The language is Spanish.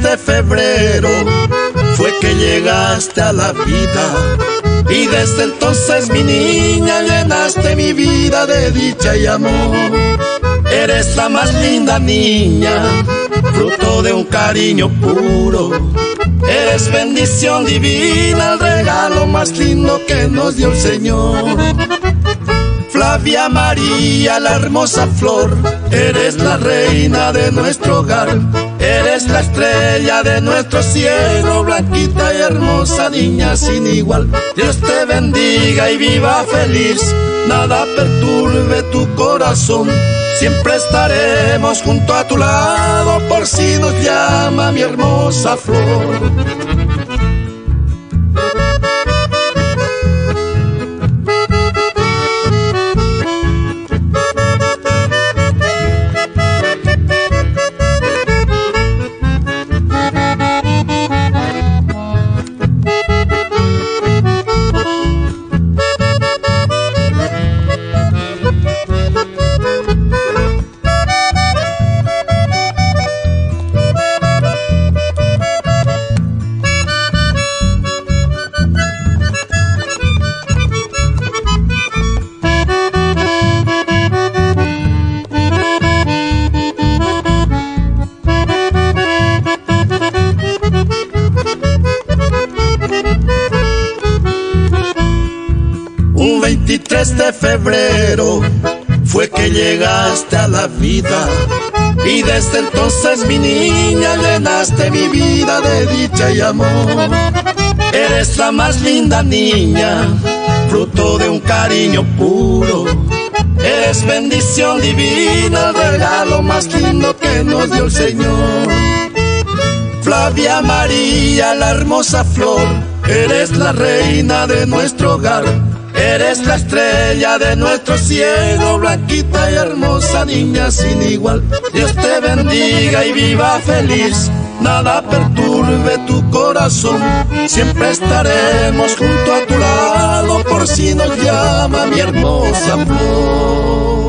de febrero fue que llegaste a la vida, y desde entonces, mi niña, llenaste mi vida de dicha y amor. Eres la más linda niña, fruto de un cariño puro. Eres bendición divina, el regalo más lindo que nos dio el Señor. Flavia María, la hermosa flor, eres la reina de nuestro hogar. Eres la estrella de nuestro cielo, blanquita y hermosa niña sin igual. Dios te bendiga y viva feliz, nada perturbe tu corazón. Siempre estaremos junto a tu lado, por si nos llama mi hermosa flor. Un 23 de febrero fue que llegaste a la vida, y desde entonces, mi niña, llenaste mi vida de dicha y amor. Eres la más linda niña, fruto de un cariño puro. Eres bendición divina, el regalo más lindo que nos dio el Señor. Flavia María, la hermosa flor, eres la reina de nuestro hogar. Eres la estrella de nuestro cielo, blanquita y hermosa niña sin igual. Dios te bendiga y viva feliz, nada perturbe tu corazón. Siempre estaremos junto a tu lado, por si nos llama mi hermosa flor.